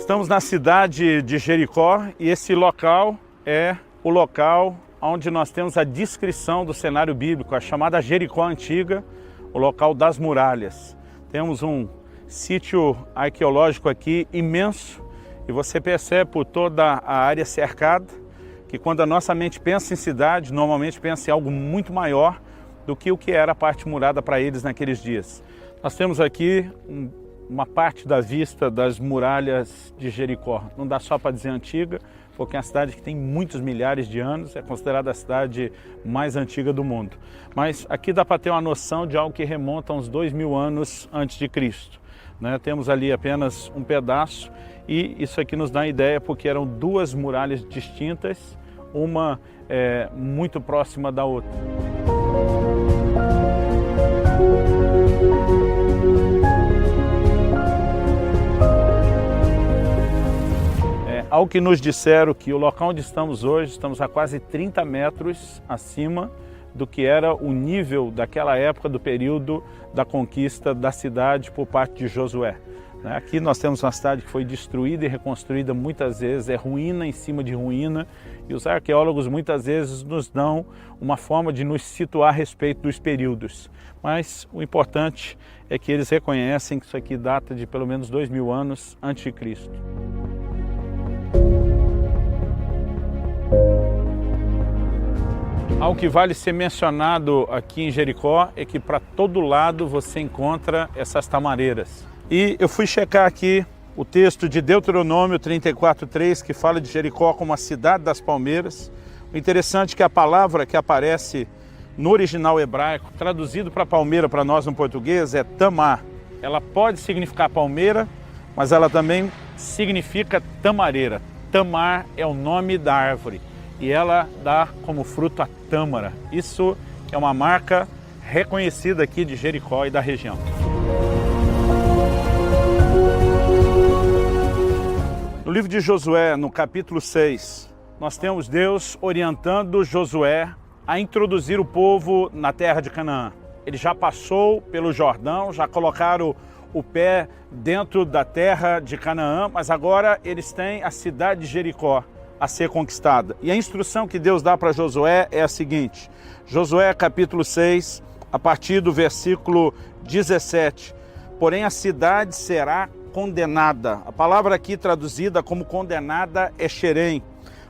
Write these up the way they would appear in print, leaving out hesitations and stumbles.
Estamos na cidade de Jericó e esse local é o local onde nós temos a descrição do cenário bíblico, a chamada Jericó Antiga, o local das muralhas. Temos um sítio arqueológico aqui imenso e você percebe por toda a área cercada que quando a nossa mente pensa em cidade, normalmente pensa em algo muito maior do que o que era a parte murada para eles naqueles dias. Nós temos aqui uma parte da vista das muralhas de Jericó. Não dá só para dizer antiga, porque é uma cidade que tem muitos milhares de anos, é considerada a cidade mais antiga do mundo. Mas aqui dá para ter uma noção de algo que remonta a uns 2000 anos antes de Cristo. Temos ali apenas um pedaço e isso aqui nos dá a ideia porque eram duas muralhas distintas, uma muito próxima da outra. Ao que nos disseram que o local onde estamos hoje, estamos a quase 30 metros acima do que era o nível daquela época do período da conquista da cidade por parte de Josué. Aqui nós temos uma cidade que foi destruída e reconstruída muitas vezes, é ruína em cima de ruína, e os arqueólogos muitas vezes nos dão uma forma de nos situar a respeito dos períodos. Mas o importante é que eles reconhecem que isso aqui data de pelo menos 2000 anos antes de Cristo. Algo que vale ser mencionado aqui em Jericó é que para todo lado você encontra essas tamareiras. E eu fui checar aqui o texto de Deuteronômio 34:3, que fala de Jericó como a cidade das palmeiras. O interessante é que a palavra que aparece no original hebraico, traduzido para palmeira para nós no português, é tamar. Ela pode significar palmeira, mas ela também significa tamareira. Tamar é o nome da árvore e ela dá como fruto a tâmara. Isso é uma marca reconhecida aqui de Jericó e da região. No livro de Josué, no capítulo 6, nós temos Deus orientando Josué a introduzir o povo na terra de Canaã. Ele já passou pelo Jordão, já colocaram o pé dentro da terra de Canaã, mas agora eles têm a cidade de Jericó a ser conquistada. E a instrução que Deus dá para Josué é a seguinte: Josué capítulo 6, a partir do versículo 17. Porém a cidade será condenada. A palavra aqui traduzida como condenada é Xerém.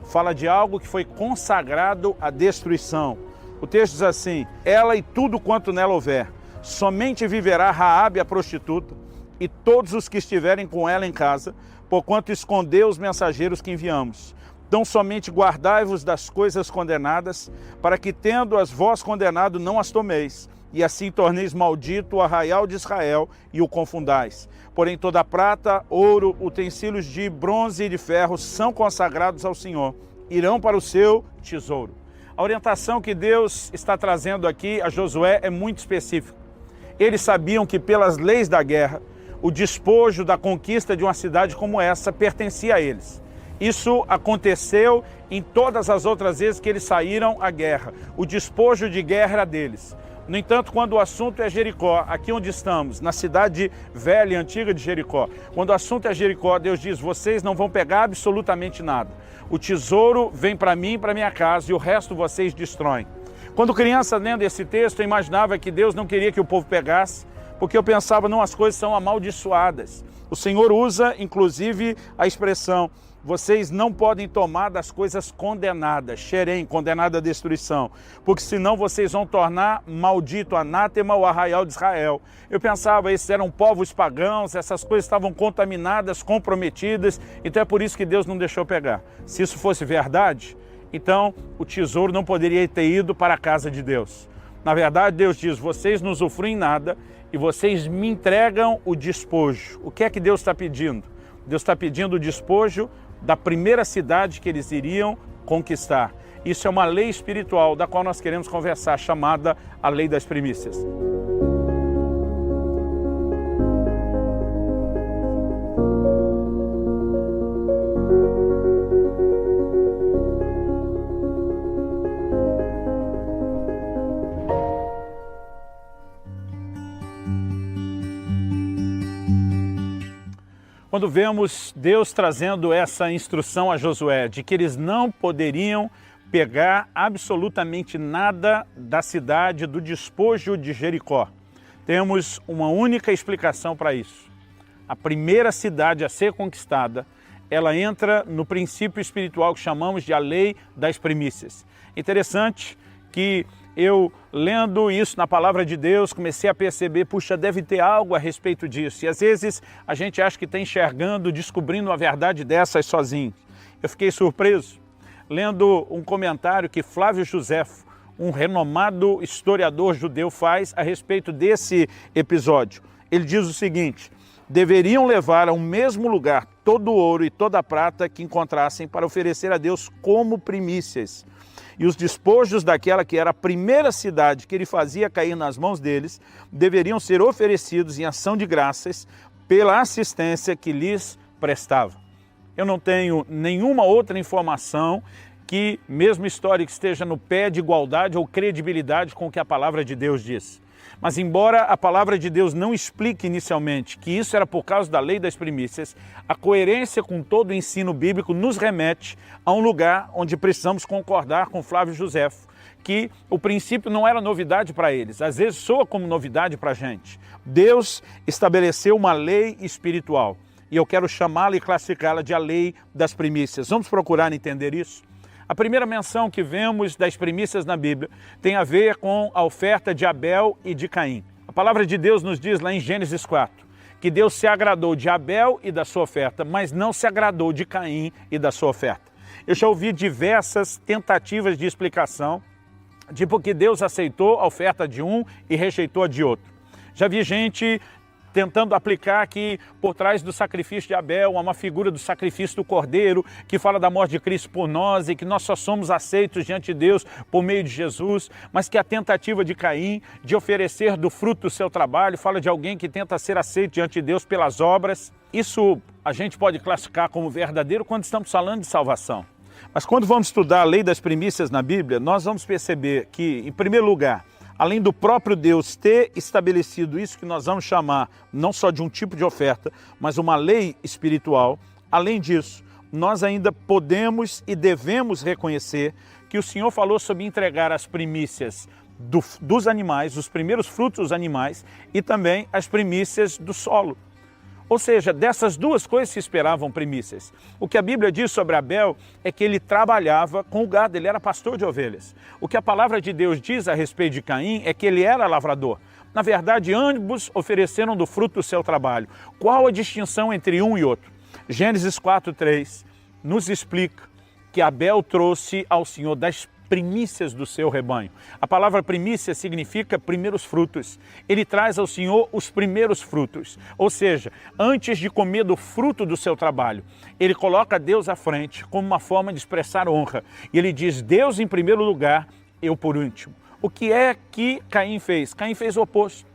Fala de algo que foi consagrado à destruição. O texto diz assim: ela e tudo quanto nela houver, somente viverá Raabe a prostituta e todos os que estiverem com ela em casa, porquanto escondeu os mensageiros que enviamos. Então somente guardai-vos das coisas condenadas, para que tendo-as vós condenado não as tomeis, e assim torneis maldito o arraial de Israel e o confundais. Porém toda prata, ouro, utensílios de bronze e de ferro são consagrados ao Senhor, irão para o seu tesouro. A orientação que Deus está trazendo aqui a Josué é muito específica. Eles sabiam que pelas leis da guerra, o despojo da conquista de uma cidade como essa pertencia a eles. Isso aconteceu em todas as outras vezes que eles saíram à guerra. O despojo de guerra era deles. No entanto, quando o assunto é Jericó, aqui onde estamos, na cidade velha e antiga de Jericó, quando o assunto é Jericó, Deus diz: vocês não vão pegar absolutamente nada. O tesouro vem para mim e para minha casa e o resto vocês destroem. Quando criança, lendo esse texto, eu imaginava que Deus não queria que o povo pegasse, porque eu pensava, não, as coisas são amaldiçoadas. O Senhor usa, inclusive, a expressão: vocês não podem tomar das coisas condenadas, Xerém, condenada à destruição, porque senão vocês vão tornar maldito, anátema, o arraial de Israel. Eu pensava, esses eram povos pagãos, essas coisas estavam contaminadas, comprometidas, então é por isso que Deus não deixou pegar. Se isso fosse verdade, então o tesouro não poderia ter ido para a casa de Deus. Na verdade, Deus diz: vocês não usufruem nada e vocês me entregam o despojo. O que é que Deus está pedindo? Deus está pedindo o despojo da primeira cidade que eles iriam conquistar. Isso é uma lei espiritual da qual nós queremos conversar, chamada a lei das primícias. quando vemos Deus trazendo essa instrução a Josué, de que eles não poderiam pegar absolutamente nada da cidade, do despojo de Jericó. Temos uma única explicação para isso. A primeira cidade a ser conquistada, ela entra no princípio espiritual que chamamos de a lei das primícias. Interessante que eu, lendo isso na palavra de Deus, comecei a perceber, puxa, deve ter algo a respeito disso. E às vezes a gente acha que está enxergando, descobrindo uma verdade dessas sozinho. Eu fiquei surpreso, lendo um comentário que Flávio Joséfo, um renomado historiador judeu, faz a respeito desse episódio. Ele diz o seguinte: deveriam levar ao mesmo lugar todo o ouro e toda a prata que encontrassem para oferecer a Deus como primícias. E os despojos daquela que era a primeira cidade que ele fazia cair nas mãos deles, deveriam ser oferecidos em ação de graças pela assistência que lhes prestava. Eu não tenho nenhuma outra informação que, mesmo histórica, esteja no pé de igualdade ou credibilidade com o que a palavra de Deus diz. Mas embora a palavra de Deus não explique inicialmente que isso era por causa da lei das primícias, a coerência com todo o ensino bíblico nos remete a um lugar onde precisamos concordar com Flávio Joséfo, que o princípio não era novidade para eles, às vezes soa como novidade para a gente. Deus estabeleceu uma lei espiritual e eu quero chamá-la e classificá-la de a lei das primícias. Vamos procurar entender isso? A primeira menção que vemos das primícias na Bíblia tem a ver com a oferta de Abel e de Caim. A palavra de Deus nos diz lá em Gênesis 4, que Deus se agradou de Abel e da sua oferta, mas não se agradou de Caim e da sua oferta. Eu já ouvi diversas tentativas de explicação de por que Deus aceitou a oferta de um e rejeitou a de outro. Já vi gente tentando aplicar que por trás do sacrifício de Abel há uma figura do sacrifício do Cordeiro, que fala da morte de Cristo por nós e que nós só somos aceitos diante de Deus por meio de Jesus, mas que a tentativa de Caim de oferecer do fruto do seu trabalho fala de alguém que tenta ser aceito diante de Deus pelas obras. Isso a gente pode classificar como verdadeiro quando estamos falando de salvação. Mas quando vamos estudar a lei das primícias na Bíblia, nós vamos perceber que, em primeiro lugar, além do próprio Deus ter estabelecido isso que nós vamos chamar não só de um tipo de oferta, mas uma lei espiritual, além disso, nós ainda podemos e devemos reconhecer que o Senhor falou sobre entregar as primícias dos animais, os primeiros frutos dos animais e também as primícias do solo. Ou seja, dessas duas coisas se esperavam primícias. O que a Bíblia diz sobre Abel é que ele trabalhava com o gado, ele era pastor de ovelhas. O que a palavra de Deus diz a respeito de Caim é que ele era lavrador. Na verdade, ambos ofereceram do fruto do seu trabalho. Qual a distinção entre um e outro? Gênesis 4:3 nos explica que Abel trouxe ao Senhor das primícias do seu rebanho. A palavra primícia significa primeiros frutos. Ele traz ao Senhor os primeiros frutos. Ou seja, antes de comer do fruto do seu trabalho, ele coloca Deus à frente como uma forma de expressar honra. E ele diz, Deus em primeiro lugar, eu por último. O que é que Caim fez? Caim fez o oposto.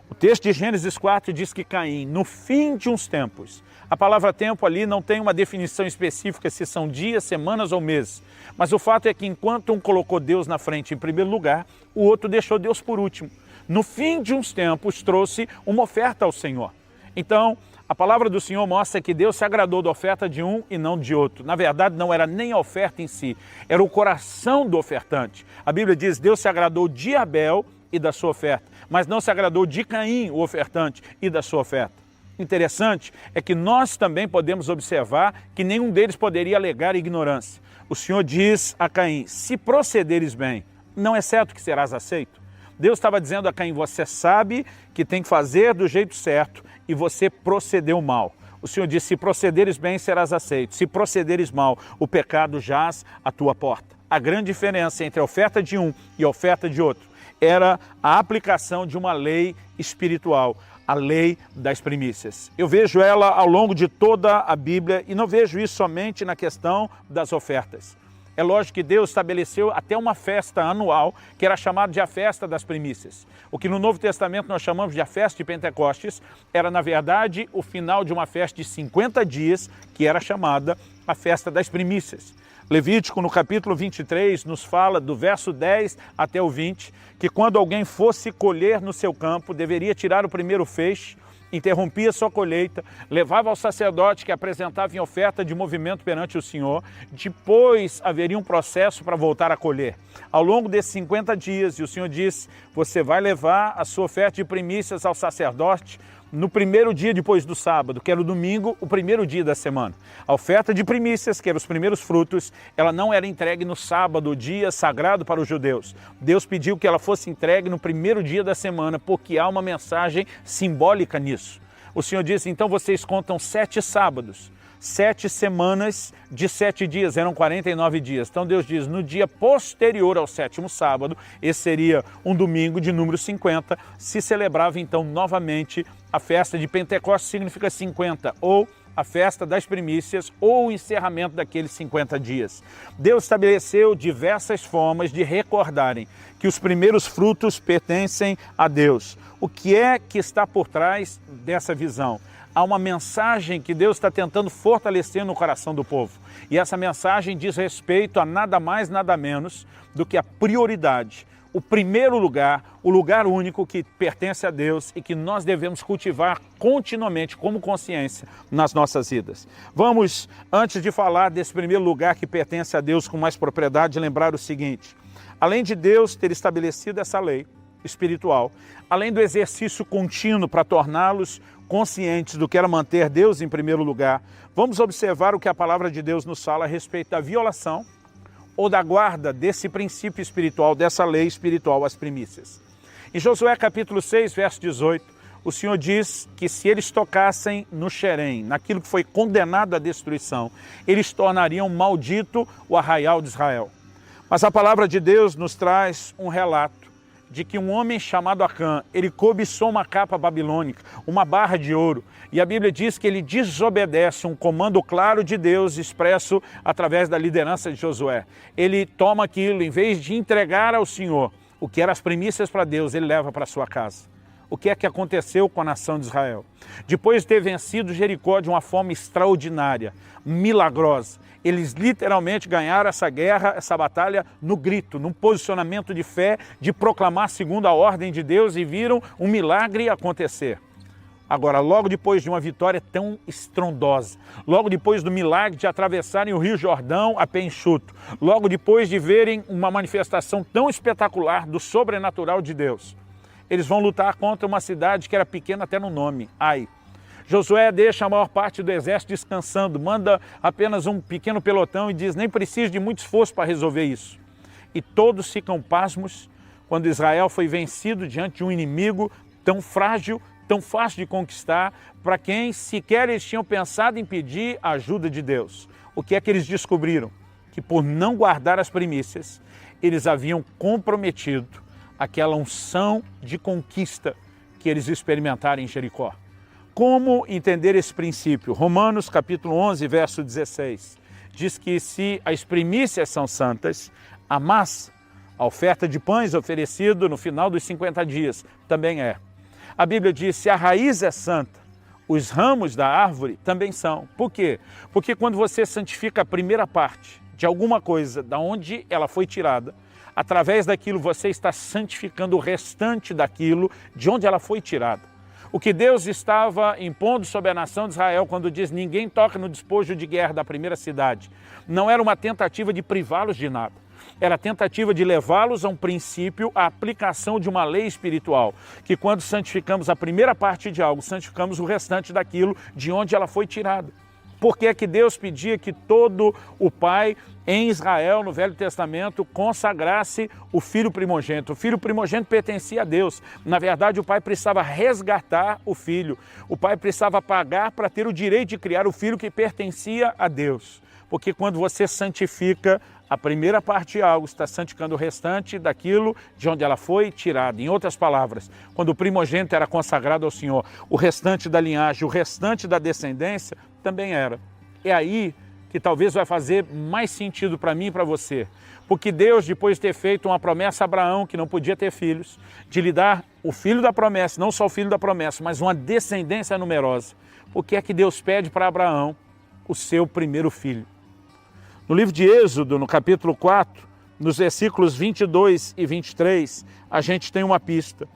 O texto de Gênesis 4 diz que Caim, no fim de uns tempos, a palavra tempo ali não tem uma definição específica se são dias, semanas ou meses, mas o fato é que enquanto um colocou Deus na frente em primeiro lugar, o outro deixou Deus por último. No fim de uns tempos trouxe uma oferta ao Senhor. Então, a palavra do Senhor mostra que Deus se agradou da oferta de um e não de outro. Na verdade, não era nem a oferta em si, era o coração do ofertante. A Bíblia diz, Deus se agradou de Abel e da sua oferta, mas não se agradou de Caim, o ofertante, e da sua oferta. Interessante é que nós também podemos observar que nenhum deles poderia alegar ignorância. O Senhor diz a Caim, se procederes bem, não é certo que serás aceito? Deus estava dizendo a Caim, você sabe que tem que fazer do jeito certo e você procedeu mal. O Senhor disse, se procederes bem, serás aceito. Se procederes mal, o pecado jaz à tua porta. A grande diferença entre a oferta de um e a oferta de outro era a aplicação de uma lei espiritual, a lei das primícias. Eu vejo ela ao longo de toda a Bíblia e não vejo isso somente na questão das ofertas. É lógico que Deus estabeleceu até uma festa anual, que era chamada de a festa das primícias. O que no Novo Testamento nós chamamos de a festa de Pentecostes, era na verdade o final de uma festa de 50 dias, que era chamada a festa das primícias. Levítico, no capítulo 23, nos fala do verso 10 até o 20, que quando alguém fosse colher no seu campo, deveria tirar o primeiro feixe interrompia sua colheita, levava ao sacerdote que apresentava em oferta de movimento perante o Senhor, depois haveria um processo para voltar a colher. Ao longo desses 50 dias, e o Senhor disse, você vai levar a sua oferta de primícias ao sacerdote no primeiro dia depois do sábado, que era o domingo, o primeiro dia da semana. A oferta de primícias, que eram os primeiros frutos, ela não era entregue no sábado, o dia sagrado para os judeus. Deus pediu que ela fosse entregue no primeiro dia da semana, porque há uma mensagem simbólica nisso. O Senhor disse, então vocês contam 7 sábados, 7 semanas de 7 dias, eram 49 dias. Então Deus diz, no dia posterior ao 7º sábado, esse seria um domingo de número 50, se celebrava então novamente a festa de Pentecostes, significa 50, ou a festa das primícias, ou o encerramento daqueles 50 dias. Deus estabeleceu diversas formas de recordarem que os primeiros frutos pertencem a Deus. O que é que está por trás dessa visão? Há uma mensagem que Deus está tentando fortalecer no coração do povo. E essa mensagem diz respeito a nada mais, nada menos do que a prioridade. O primeiro lugar, o lugar único que pertence a Deus e que nós devemos cultivar continuamente como consciência nas nossas vidas. Vamos, antes de falar desse primeiro lugar que pertence a Deus com mais propriedade, lembrar o seguinte. Além de Deus ter estabelecido essa lei espiritual, além do exercício contínuo para torná-los conscientes do que era manter Deus em primeiro lugar, vamos observar o que a palavra de Deus nos fala a respeito da violação ou da guarda desse princípio espiritual, dessa lei espiritual, as primícias. Em Josué capítulo 6, verso 18, o Senhor diz que se eles tocassem no xerém, naquilo que foi condenado à destruição, eles tornariam maldito o arraial de Israel. Mas a palavra de Deus nos traz um relato de que um homem chamado Acã, ele cobiçou uma capa babilônica, uma barra de ouro, e a Bíblia diz que ele desobedece um comando claro de Deus expresso através da liderança de Josué. Ele toma aquilo, em vez de entregar ao Senhor o que eram as primícias para Deus, ele leva para sua casa. O que é que aconteceu com a nação de Israel? Depois de ter vencido Jericó de uma forma extraordinária, milagrosa, eles literalmente ganharam essa guerra, essa batalha no grito, num posicionamento de fé, de proclamar segundo a ordem de Deus e viram um milagre acontecer. Agora, logo depois de uma vitória tão estrondosa, logo depois do milagre de atravessarem o Rio Jordão a pé enxuto, logo depois de verem uma manifestação tão espetacular do sobrenatural de Deus, eles vão lutar contra uma cidade que era pequena até no nome, Ai. Josué deixa a maior parte do exército descansando, manda apenas um pequeno pelotão e diz, nem precisa de muito esforço para resolver isso. E todos ficam pasmos quando Israel foi vencido diante de um inimigo tão frágil, tão fácil de conquistar, para quem sequer eles tinham pensado em pedir a ajuda de Deus. O que é que eles descobriram? Que por não guardar as primícias, eles haviam comprometido aquela unção de conquista que eles experimentaram em Jericó. Como entender esse princípio? Romanos capítulo 11, verso 16, diz que se as primícias são santas, a massa, a oferta de pães oferecido no final dos 50 dias, também é. A Bíblia diz, se a raiz é santa, os ramos da árvore também são. Por quê? Porque quando você santifica a primeira parte de alguma coisa, da onde ela foi tirada, através daquilo você está santificando o restante daquilo de onde ela foi tirada. O que Deus estava impondo sobre a nação de Israel quando diz ninguém toca no despojo de guerra da primeira cidade, não era uma tentativa de privá-los de nada. Era a tentativa de levá-los a um princípio, a aplicação de uma lei espiritual, que quando santificamos a primeira parte de algo, santificamos o restante daquilo de onde ela foi tirada. Por que é que Deus pedia que todo o pai em Israel, no Velho Testamento, consagrasse o filho primogênito? O filho primogênito pertencia a Deus. Na verdade, o pai precisava resgatar o filho. O pai precisava pagar para ter o direito de criar o filho que pertencia a Deus. Porque quando você santifica a primeira parte de algo, está santificando o restante daquilo de onde ela foi tirada. Em outras palavras, quando o primogênito era consagrado ao Senhor, o restante da linhagem, o restante da descendência, também era. É aí que talvez vai fazer mais sentido para mim e para você. Porque Deus, depois de ter feito uma promessa a Abraão, que não podia ter filhos, de lhe dar o filho da promessa, não só o filho da promessa, mas uma descendência numerosa. Por que é que Deus pede para Abraão o seu primeiro filho? No livro de Êxodo, no capítulo 4, nos versículos 22 e 23, a gente tem uma pista.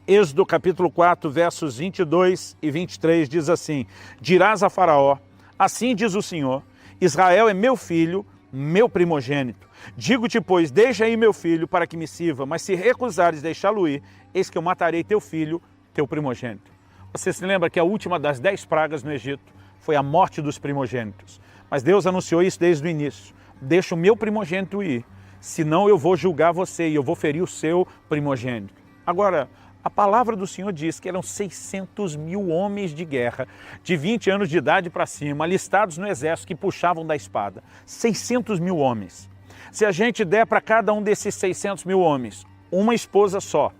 Êxodo capítulo 4, versos 22 e 23 diz assim: dirás a Faraó, assim diz o Senhor, Israel é meu filho, meu primogênito. Digo-te, pois, deixa aí meu filho para que me sirva, mas se recusares deixá-lo ir, eis que eu matarei teu filho, teu primogênito. Você se lembra que a última das 10 pragas no Egito foi a morte dos primogênitos. Mas Deus anunciou isso desde o início. Deixa o meu primogênito ir, senão eu vou julgar você e eu vou ferir o seu primogênito. Agora, a palavra do Senhor diz que eram 600 mil homens de guerra, de 20 anos de idade para cima, alistados no exército, que puxavam da espada. 600 mil homens. Se a gente der para cada um desses 600 mil homens uma esposa só,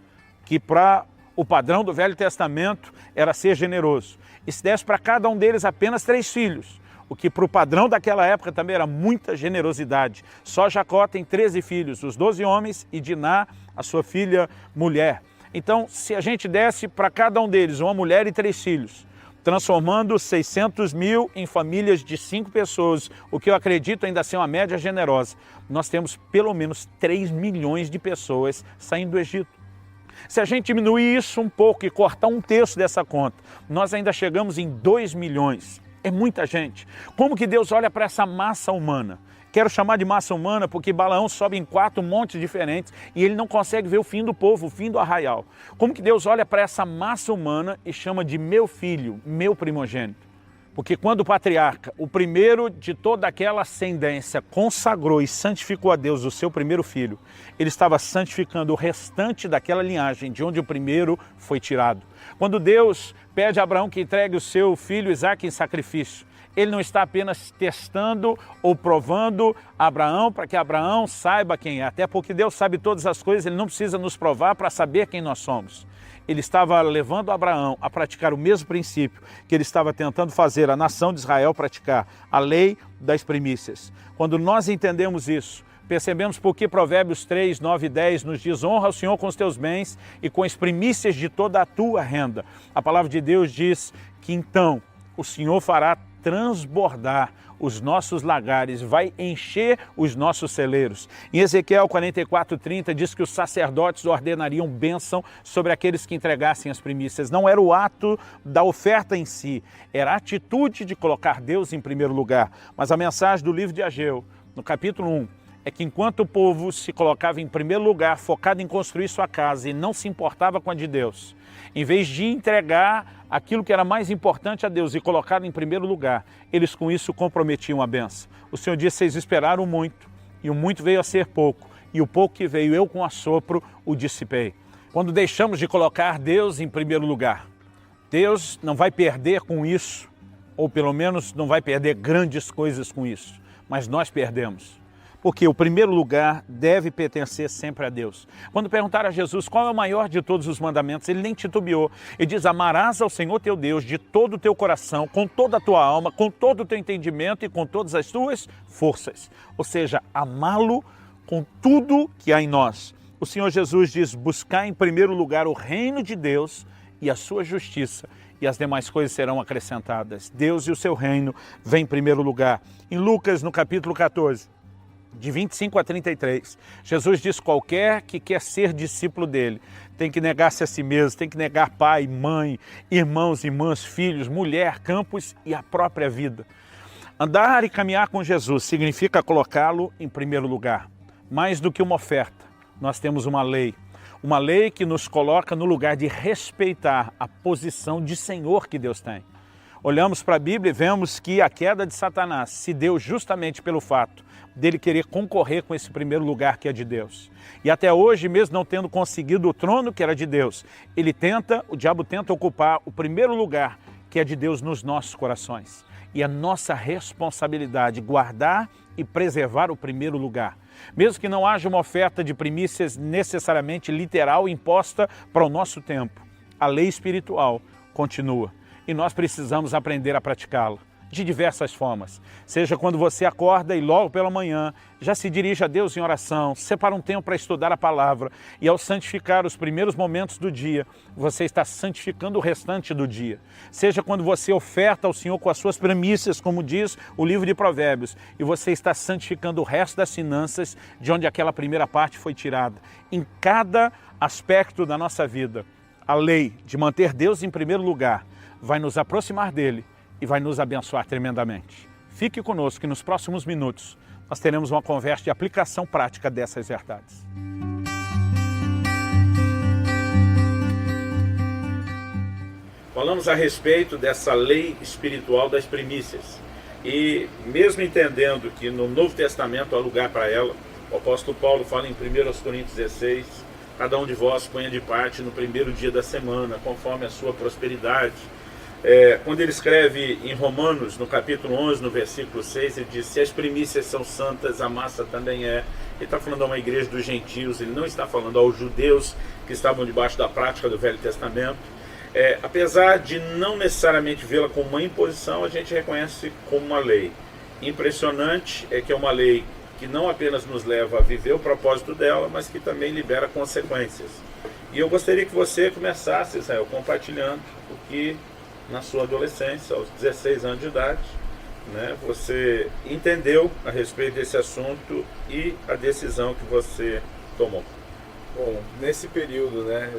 que para o padrão do Velho Testamento era ser generoso, e se desse para cada um deles apenas 3 filhos, o que para o padrão daquela época também era muita generosidade. Só Jacó tem 13 filhos, os 12 homens, e Diná, a sua filha mulher. Então, se a gente desse para cada um deles uma mulher e 3 filhos, transformando 600 mil em famílias de 5 pessoas, o que eu acredito ainda ser uma média generosa, nós temos pelo menos 3 milhões de pessoas saindo do Egito. Se a gente diminuir isso um pouco e cortar 1/3 dessa conta, nós ainda chegamos em 2 milhões. É muita gente. Como que Deus olha para essa massa humana? Quero chamar de massa humana porque Balaão sobe em 4 montes diferentes e ele não consegue ver o fim do povo, o fim do arraial. Como que Deus olha para essa massa humana e chama de meu filho, meu primogênito? Porque quando o patriarca, o primeiro de toda aquela ascendência, consagrou e santificou a Deus o seu primeiro filho, ele estava santificando o restante daquela linhagem de onde o primeiro foi tirado. Quando Deus pede a Abraão que entregue o seu filho Isaque em sacrifício, ele não está apenas testando ou provando Abraão para que Abraão saiba quem é. Até porque Deus sabe todas as coisas, ele não precisa nos provar para saber quem nós somos. Ele estava levando Abraão a praticar o mesmo princípio que ele estava tentando fazer a nação de Israel praticar, a lei das primícias. Quando nós entendemos isso, percebemos por que Provérbios 3, 9 e 10 nos diz: honra o Senhor com os teus bens e com as primícias de toda a tua renda. A palavra de Deus diz que então o Senhor fará transbordar os nossos lagares, vai encher os nossos celeiros. Em Ezequiel 44:30 diz que os sacerdotes ordenariam bênção sobre aqueles que entregassem as primícias. Não era o ato da oferta em si, era a atitude de colocar Deus em primeiro lugar. Mas a mensagem do livro de Ageu, no capítulo 1, é que enquanto o povo se colocava em primeiro lugar, focado em construir sua casa e não se importava com a de Deus, em vez de entregar aquilo que era mais importante a Deus e colocado em primeiro lugar, eles com isso comprometiam a bênção. O Senhor disse: vocês esperaram muito, e o muito veio a ser pouco, e o pouco que veio eu com assopro o dissipei. Quando deixamos de colocar Deus em primeiro lugar, Deus não vai perder com isso, ou pelo menos não vai perder grandes coisas com isso, mas nós perdemos. Porque o primeiro lugar deve pertencer sempre a Deus. Quando perguntaram a Jesus qual é o maior de todos os mandamentos, ele nem titubeou. Ele diz: amarás ao Senhor teu Deus de todo o teu coração, com toda a tua alma, com todo o teu entendimento e com todas as tuas forças. Ou seja, amá-lo com tudo que há em nós. O Senhor Jesus diz: buscar em primeiro lugar o reino de Deus e a sua justiça, e as demais coisas serão acrescentadas. Deus e o seu reino vêm em primeiro lugar. Em Lucas, no capítulo 14, de 25 a 33, Jesus diz: qualquer que quer ser discípulo dele tem que negar-se a si mesmo, tem que negar pai, mãe, irmãos, irmãs, filhos, mulher, campos e a própria vida. Andar e caminhar com Jesus significa colocá-lo em primeiro lugar. Mais do que uma oferta, nós temos uma lei que nos coloca no lugar de respeitar a posição de Senhor que Deus tem. Olhamos para a Bíblia e vemos que a queda de Satanás se deu justamente pelo fato dele querer concorrer com esse primeiro lugar que é de Deus. E até hoje, mesmo não tendo conseguido o trono que era de Deus, o diabo tenta ocupar o primeiro lugar que é de Deus nos nossos corações. E a nossa responsabilidade guardar e preservar o primeiro lugar. Mesmo que não haja uma oferta de primícias necessariamente literal imposta para o nosso tempo, a lei espiritual continua. E nós precisamos aprender a praticá-la de diversas formas. Seja quando você acorda e logo pela manhã já se dirige a Deus em oração, separa um tempo para estudar a palavra e ao santificar os primeiros momentos do dia, você está santificando o restante do dia. Seja quando você oferta ao Senhor com as suas primícias, como diz o livro de Provérbios, e você está santificando o resto das finanças de onde aquela primeira parte foi tirada. Em cada aspecto da nossa vida, A lei de manter Deus em primeiro lugar vai nos aproximar dele e vai nos abençoar tremendamente. Fique conosco que nos próximos minutos nós teremos uma conversa de aplicação prática dessas verdades. Falamos a respeito dessa lei espiritual das primícias. E mesmo entendendo que no Novo Testamento há lugar para ela, o apóstolo Paulo fala em 1 Coríntios 16, cada um de vós ponha de parte no primeiro dia da semana, conforme a sua prosperidade. Quando ele escreve em Romanos, no capítulo 11, no versículo 6, ele diz, se as primícias são santas, a massa também é. Ele está falando a uma igreja dos gentios, ele não está falando aos judeus que estavam debaixo da prática do Velho Testamento. Apesar de não necessariamente vê-la como uma imposição, a gente reconhece como uma lei. Impressionante é que é uma lei que não apenas nos leva a viver o propósito dela, mas que também libera consequências. E eu gostaria que você começasse, Israel, compartilhando o que na sua adolescência, aos 16 anos de idade, né, você entendeu a respeito desse assunto e a decisão que você tomou. Bom, nesse período, né,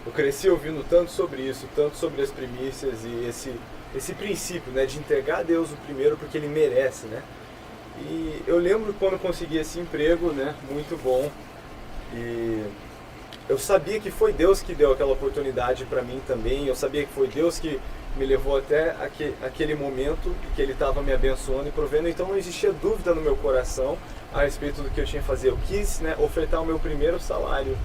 eu cresci ouvindo tanto sobre isso, tanto sobre as primícias e esse princípio, né, de entregar a Deus o primeiro porque Ele merece, né? E eu lembro quando eu consegui esse emprego, né, muito bom, e eu sabia que foi Deus que deu aquela oportunidade para mim também, eu sabia que foi Deus que me levou até aquele momento e que Ele estava me abençoando e provendo, então não existia dúvida no meu coração a respeito do que eu tinha que fazer. Eu quis, né, ofertar o meu primeiro salário,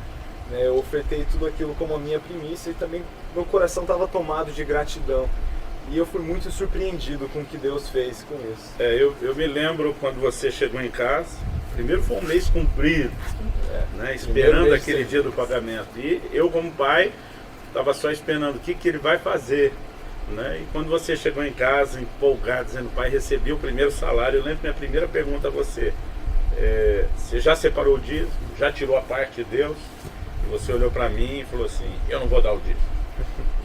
né, eu ofertei tudo aquilo como a minha primícia e também meu coração estava tomado de gratidão. E eu fui muito surpreendido com o que Deus fez com isso. Eu me lembro quando você chegou em casa, primeiro foi um mês comprido, né, esperando aquele dia do pagamento. E eu, como pai, estava só esperando o que ele vai fazer. Né? E quando você chegou em casa, empolgado, dizendo, pai, recebi o primeiro salário, eu lembro que minha primeira pergunta a você, você já separou o dízimo? Já tirou a parte de Deus? E você olhou para mim e falou assim, eu não vou dar o dízimo.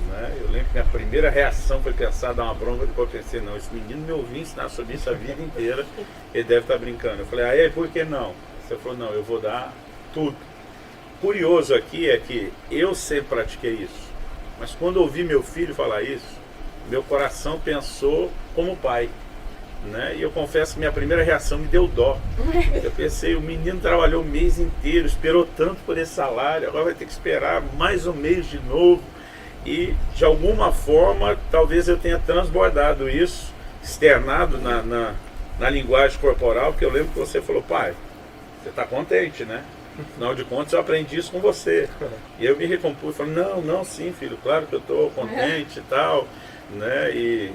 Né? Eu lembro que minha primeira reação foi pensar, dar uma bronca, depois eu pensei, não, esse menino me ouviu ensinar sobre isso a vida inteira, ele deve estar brincando. Eu falei, aí, por que não? Você falou, não, eu vou dar tudo. Curioso aqui é que eu sempre pratiquei isso, mas quando ouvi meu filho falar isso, meu coração pensou como pai. Né? E eu confesso que minha primeira reação me deu dó. Eu pensei, o menino trabalhou o mês inteiro, esperou tanto por esse salário, agora vai ter que esperar mais um mês de novo. E de alguma forma, talvez eu tenha transbordado isso, externado na linguagem corporal, porque eu lembro que você falou, pai, você está contente, né? Afinal de contas, eu aprendi isso com você. E eu me recompus, falei, não, sim, filho, claro que eu estou contente e tal, né? E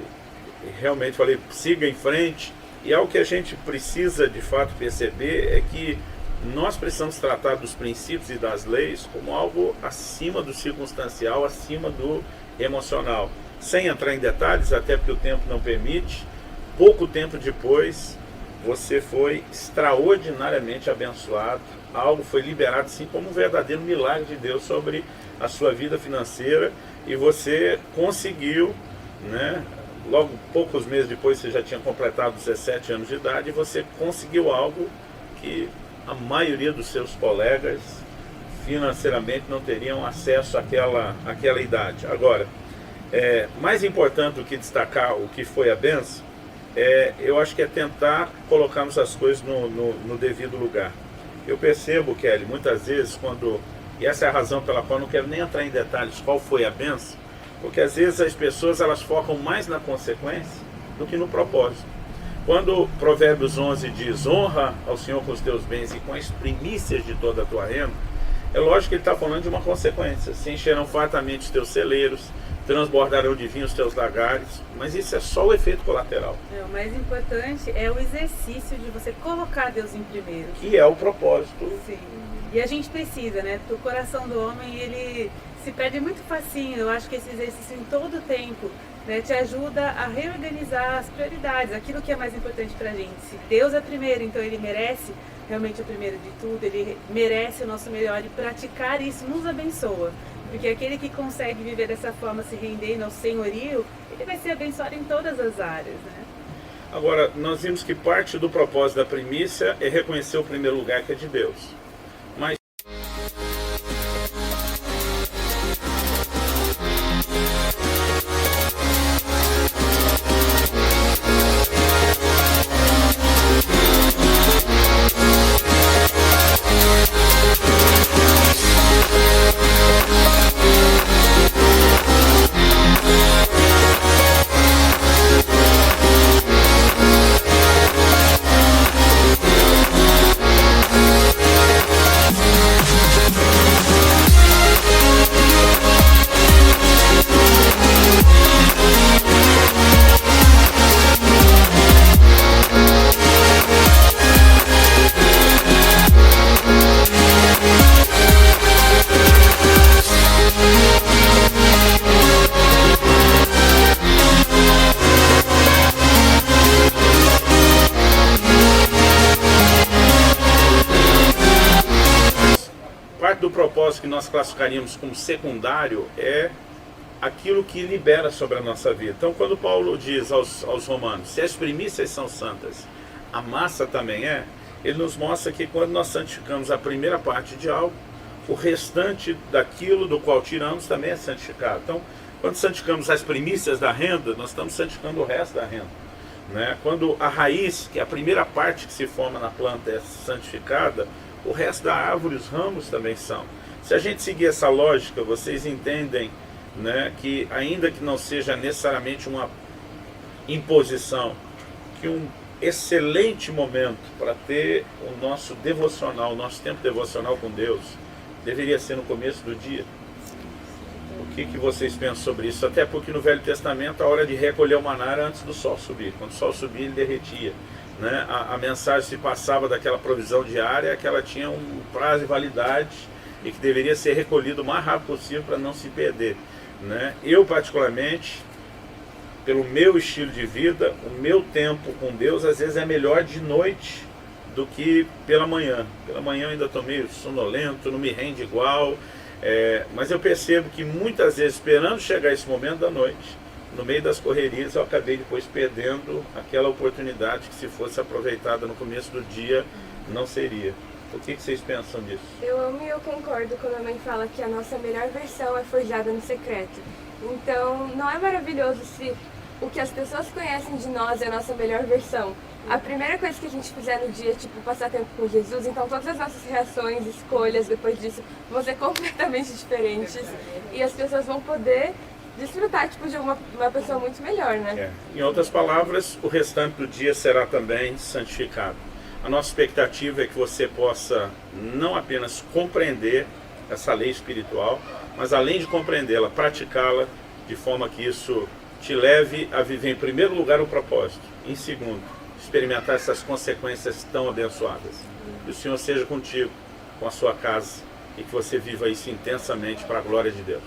realmente falei, siga em frente. E algo que a gente precisa de fato perceber é que nós precisamos tratar dos princípios e das leis como algo acima do circunstancial, acima do emocional. Sem entrar em detalhes, até porque o tempo não permite, pouco tempo depois você foi extraordinariamente abençoado, algo foi liberado assim como um verdadeiro milagre de Deus sobre a sua vida financeira e você conseguiu, né? Logo, poucos meses depois, você já tinha completado 17 anos de idade e você conseguiu algo que a maioria dos seus colegas financeiramente não teriam acesso àquela idade. Agora, mais importante do que destacar o que foi a bênção, eu acho que é tentar colocarmos as coisas no devido lugar. Eu percebo, Kelly, muitas vezes, e essa é a razão pela qual eu não quero nem entrar em detalhes qual foi a bênção, porque às vezes as pessoas elas focam mais na consequência do que no propósito. Quando Provérbios 11 diz, honra ao Senhor com os teus bens e com as primícias de toda a tua renda, é lógico que ele está falando de uma consequência. Se encherão fartamente os teus celeiros, transbordarão de vinho os teus lagares, mas isso é só o efeito colateral. O mais importante é o exercício de você colocar Deus em primeiro. Que é o propósito. Sim. E a gente precisa, né? Porque o coração do homem, ele se perde muito facinho. Eu acho que esse exercício em todo o tempo, né, te ajuda a reorganizar as prioridades, aquilo que é mais importante pra gente. Se Deus é primeiro, então Ele merece realmente o primeiro de tudo, Ele merece o nosso melhor e praticar isso nos abençoa. Porque aquele que consegue viver dessa forma, se rendendo ao senhorio, ele vai ser abençoado em todas as áreas, né? Agora, nós vimos que parte do propósito da primícia é reconhecer o primeiro lugar que é de Deus. Mas parte do propósito que nós classificaríamos como secundário é aquilo que libera sobre a nossa vida. Então, quando Paulo diz aos romanos, se as primícias são santas, a massa também é, ele nos mostra que quando nós santificamos a primeira parte de algo, o restante daquilo do qual tiramos também é santificado. Então, quando santificamos as primícias da renda, nós estamos santificando o resto da renda, né? Quando a raiz, que é a primeira parte que se forma na planta, é santificada, o resto da árvore, os ramos também são. Se a gente seguir essa lógica, vocês entendem, né, que ainda que não seja necessariamente uma imposição, que um excelente momento para ter o nosso devocional, o nosso tempo devocional com Deus, deveria ser no começo do dia. O que vocês pensam sobre isso? Até porque no Velho Testamento a hora de recolher o maná era antes do sol subir. Quando o sol subia, ele derretia, né? A mensagem se passava daquela provisão diária, que ela tinha um prazo de validade e que deveria ser recolhido o mais rápido possível para não se perder, né? Eu, particularmente, pelo meu estilo de vida, o meu tempo com Deus às vezes é melhor de noite do que pela manhã. Pela manhã eu ainda estou meio sonolento, não me rende igual, mas eu percebo que muitas vezes, esperando chegar esse momento da noite, no meio das correrias, eu acabei depois perdendo aquela oportunidade que, se fosse aproveitada no começo do dia, não seria. O que vocês pensam disso? Eu amo e eu concordo quando a mãe fala que a nossa melhor versão é forjada no secreto. Então, não é maravilhoso se o que as pessoas conhecem de nós é a nossa melhor versão? A primeira coisa que a gente fizer no dia é, tipo, passar tempo com Jesus, então todas as nossas reações, escolhas depois disso vão ser completamente diferentes e as pessoas vão poder desfrutar, tipo, de uma pessoa muito melhor, né? Em outras palavras, o restante do dia será também santificado. A nossa expectativa é que você possa não apenas compreender essa lei espiritual, mas além de compreendê-la, praticá-la de forma que isso te leve a viver, em primeiro lugar, o propósito. Em segundo, experimentar essas consequências tão abençoadas. Que o Senhor seja contigo, com a sua casa, e que você viva isso intensamente para a glória de Deus.